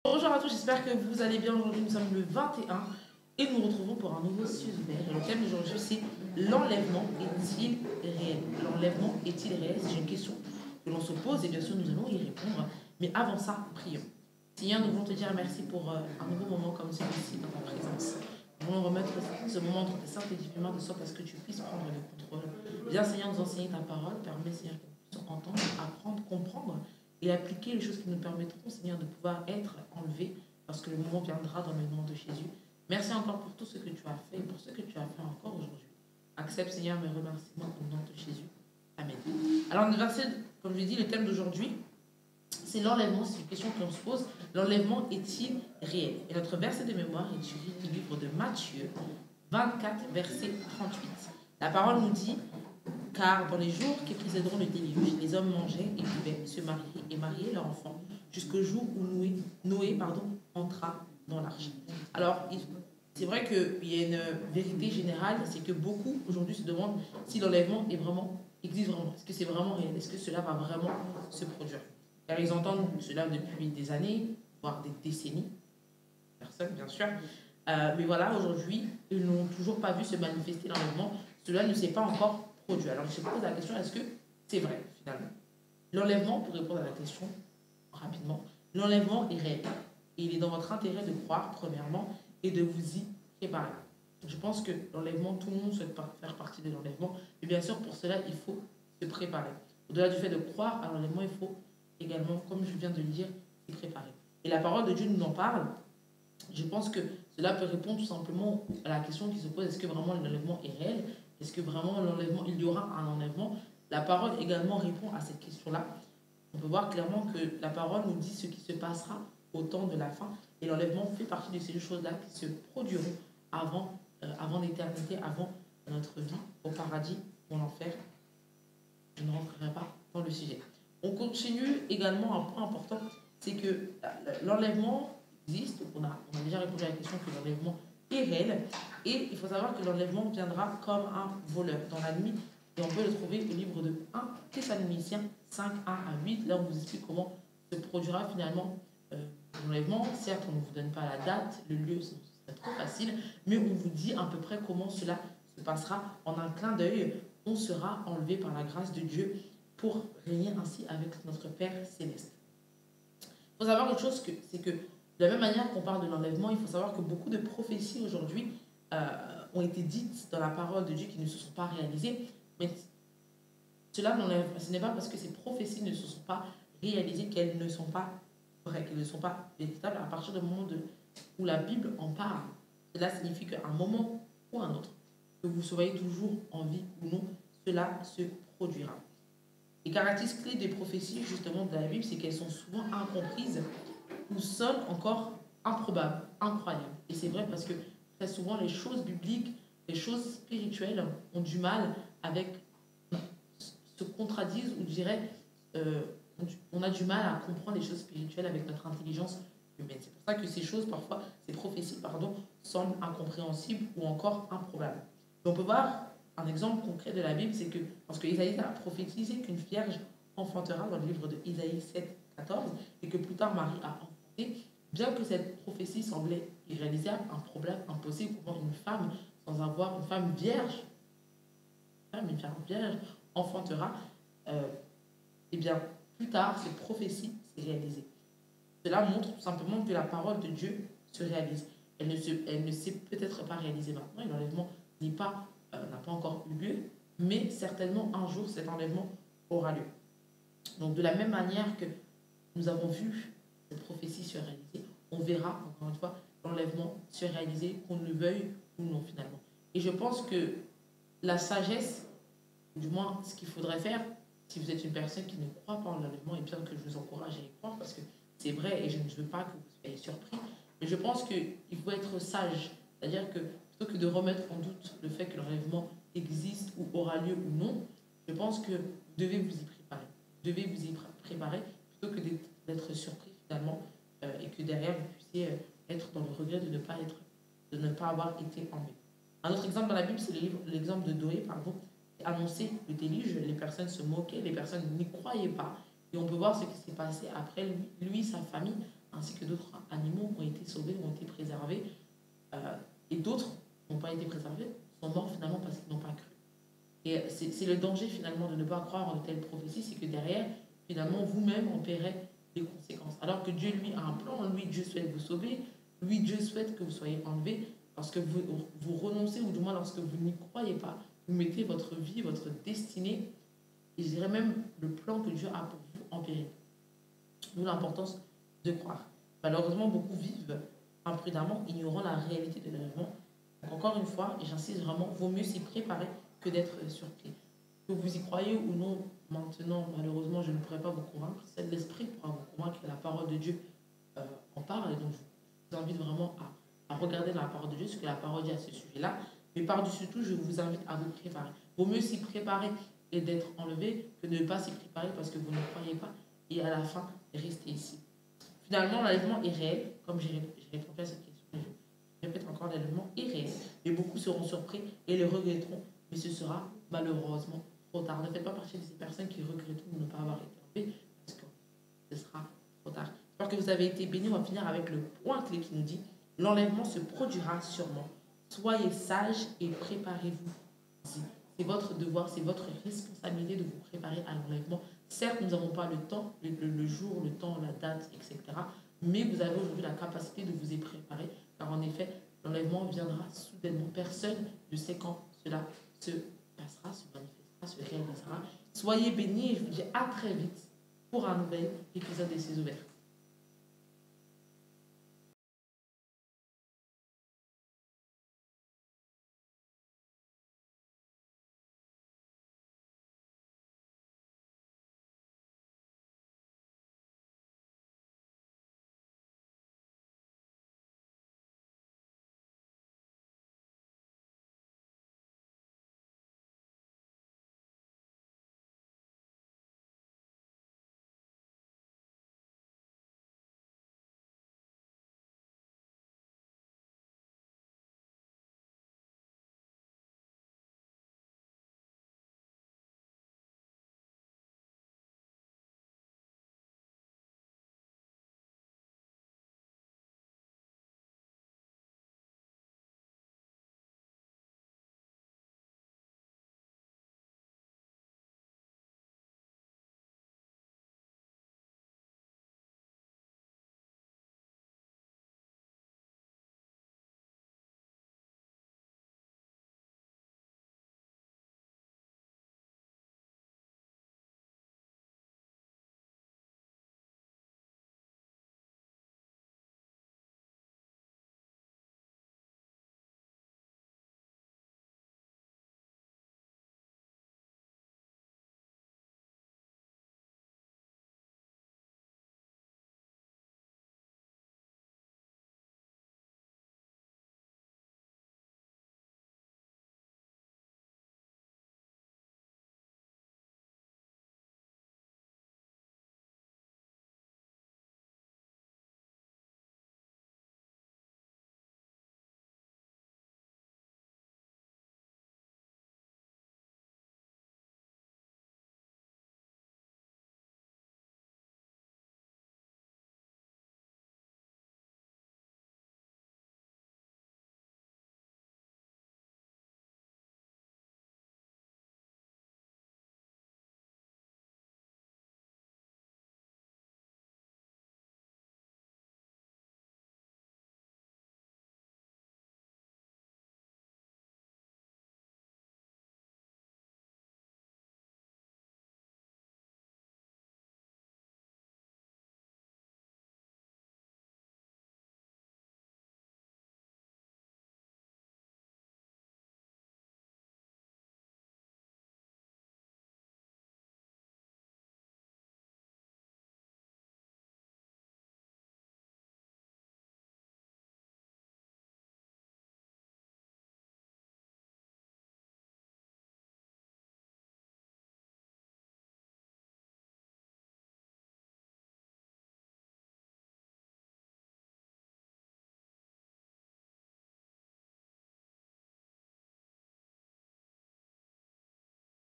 Bonjour à tous, j'espère que vous allez bien. Aujourd'hui, nous sommes le 21 et nous nous retrouvons pour un nouveau sujet. Le thème d'aujourd'hui, c'est l'enlèvement est-il réel? L'enlèvement est-il réel? C'est une question que l'on se pose et bien sûr, nous allons y répondre. Mais avant ça, prions. Seigneur, nous voulons te dire merci pour un nouveau moment comme celui-ci dans ta présence. Nous voulons remettre ce moment entre tes saintes et divines mains de sorte à ce que tu puisses prendre le contrôle. Viens, Seigneur, nous enseigner ta parole. Permets, Seigneur, que nous puissions entendre, apprendre, comprendre et appliquer les choses qui nous permettront, Seigneur, de pouvoir être enlevés lorsque le moment viendra dans le nom de Jésus. Merci encore pour tout ce que tu as fait et pour ce que tu as fait encore aujourd'hui. Accepte, Seigneur, mes remerciements au nom de Jésus. Amen. Alors, le verset, comme je l'ai dit, le thème d'aujourd'hui, c'est l'enlèvement. C'est une question que l'on se pose. L'enlèvement est-il réel? Et notre verset de mémoire est tiré du livre de Matthieu 24, verset 38. La parole nous dit: car dans les jours qui précéderont le déluge, les hommes mangeaient et buvaient, se mariaient et mariaient leurs enfants, jusqu'au jour où Noé entra dans l'arche. Alors, c'est vrai qu'il y a une vérité générale, c'est que beaucoup aujourd'hui se demandent si l'enlèvement existe vraiment. Est-ce que c'est vraiment réel? Est-ce que cela va vraiment se produire? Car ils entendent cela depuis des années, voire des décennies. Personne, bien sûr. Mais voilà, aujourd'hui, ils n'ont toujours pas vu se manifester l'enlèvement. Cela ne s'est pas encore produit. Alors, je me pose la question, est-ce que c'est vrai, finalement? L'enlèvement, pour répondre à la question rapidement, l'enlèvement est réel. Et il est dans votre intérêt de croire, premièrement, et de vous y préparer. Je pense que l'enlèvement, tout le monde souhaite faire partie de l'enlèvement. Mais bien sûr, pour cela, il faut se préparer. Au-delà du fait de croire à l'enlèvement, il faut également, comme je viens de le dire, s'y préparer. Et la parole de Dieu nous en parle. Je pense que cela peut répondre tout simplement à la question qui se pose: est-ce que vraiment l'enlèvement est réel? Est-ce que vraiment l'enlèvement, il y aura un enlèvement? La parole également répond à cette question-là. On peut voir clairement que la parole nous dit ce qui se passera au temps de la fin. Et l'enlèvement fait partie de ces choses-là qui se produiront avant l'éternité, avant notre vie au paradis ou en enfer. Je ne rentrerai pas dans le sujet. On continue également, un point important, c'est que l'enlèvement existe. On a déjà répondu à la question que l'enlèvement est réel. Et il faut savoir que l'enlèvement viendra comme un voleur dans la nuit. Et on peut le trouver au livre de 1 Thessaloniciens 5, 1 à 8. Là, on vous explique comment se produira finalement l'enlèvement. Certes, on ne vous donne pas la date, le lieu, c'est trop facile, mais on vous dit à peu près comment cela se passera. En un clin d'œil, on sera enlevé par la grâce de Dieu pour régner ainsi avec notre Père Céleste. Il faut savoir une chose, c'est que de la même manière qu'on parle de l'enlèvement, il faut savoir que beaucoup de prophéties aujourd'hui ont été dites dans la parole de Dieu qui ne se sont pas réalisées. Mais ce n'est pas parce que ces prophéties ne se sont pas réalisées qu'elles ne sont pas vraies, qu'elles ne sont pas véritables. À partir du moment où la Bible en parle, cela signifie qu'à un moment ou à un autre, que vous soyez toujours en vie ou non, cela se produira. Les caractéristiques clés des prophéties, justement, de la Bible, c'est qu'elles sont souvent incomprises ou sonnent encore improbables, incroyables. Et c'est vrai parce que très souvent, les choses bibliques, les choses spirituelles ont du mal se contradisent, ou je dirais, on a du mal à comprendre les choses spirituelles avec notre intelligence humaine. C'est pour ça que ces prophéties, semblent incompréhensibles ou encore improbables. Et on peut voir un exemple concret de la Bible, c'est que lorsque Isaïe a prophétisé qu'une vierge enfantera dans le livre de Isaïe 7, 14, et que plus tard Marie a enfanté, bien que cette prophétie semblait irréalisable, improbable, impossible, comment une femme sans avoir une femme vierge enfantera, et bien plus tard cette prophétie s'est réalisée. Cela montre tout simplement que la parole de Dieu se réalise. Elle ne s'est peut-être pas réalisée maintenant, et l'enlèvement n'a pas encore eu lieu, mais certainement un jour cet enlèvement aura lieu. Donc de la même manière que nous avons vu cette prophétie se réaliser, on verra encore une fois l'enlèvement se réaliser, qu'on le veuille ou non finalement. Et je pense que la sagesse, du moins ce qu'il faudrait faire, si vous êtes une personne qui ne croit pas en l'enlèvement, et bien que je vous encourage à y croire, parce que c'est vrai et je ne veux pas que vous soyez surpris, mais je pense qu'il faut être sage, c'est-à-dire que plutôt que de remettre en doute le fait que l'enlèvement existe ou aura lieu ou non, je pense que vous devez vous y préparer. Vous devez vous y préparer plutôt que d'être surpris finalement et que derrière vous puissiez être dans le regret de ne pas avoir été enlevé. Un autre exemple dans la Bible, c'est l'exemple de Noé, annoncer le déluge, les personnes se moquaient, les personnes n'y croyaient pas. Et on peut voir ce qui s'est passé après lui, sa famille, ainsi que d'autres animaux ont été sauvés, ont été préservés, et d'autres n'ont pas été préservés, sont morts finalement parce qu'ils n'ont pas cru. Et c'est le danger finalement de ne pas croire en de telles prophéties, c'est que derrière, finalement, vous-même en paierez les conséquences. Alors que Dieu, lui, a un plan, lui, Dieu souhaite vous sauver, lui, Dieu souhaite que vous soyez enlevés. Lorsque vous renoncez, ou du moins lorsque vous n'y croyez pas, vous mettez votre vie, votre destinée, et je dirais même le plan que Dieu a pour vous en péril. D'où l'importance de croire. Malheureusement, beaucoup vivent imprudemment, ignorant la réalité de l'enlèvement. Donc encore une fois, et j'insiste vraiment, vaut mieux s'y préparer que d'être surpris. Que vous y croyez ou non, maintenant, malheureusement, je ne pourrais pas vous convaincre. Seul l'Esprit pourra vous convaincre que la parole de Dieu en parle. Et donc, je vous invite vraiment à regarder dans la parole de Dieu ce que la parole dit à ce sujet-là. Mais par-dessus tout, je vous invite à vous préparer. Vaut mieux s'y préparer et d'être enlevé que de ne pas s'y préparer parce que vous ne croyez pas et à la fin, rester ici. Finalement, l'enlèvement est réel, comme j'ai répondu à cette question. Je répète encore, l'enlèvement est réel, mais beaucoup seront surpris et le regretteront, mais ce sera malheureusement trop tard. Ne faites pas partie de ces personnes qui regretteront de ne pas avoir été enlevées, parce que ce sera trop tard. J'espère que vous avez été bénis. On va finir avec le point clé qui nous dit: l'enlèvement se produira sûrement. Soyez sages et préparez-vous. C'est votre devoir, c'est votre responsabilité de vous préparer à l'enlèvement. Certes, nous n'avons pas le temps, le jour, le temps, la date, etc. Mais vous avez aujourd'hui la capacité de vous y préparer, car en effet, l'enlèvement viendra soudainement. Personne ne sait quand cela se passera, se manifestera, se réalisera. Soyez bénis et je vous dis à très vite pour un nouvel épisode des Cieux ouverts.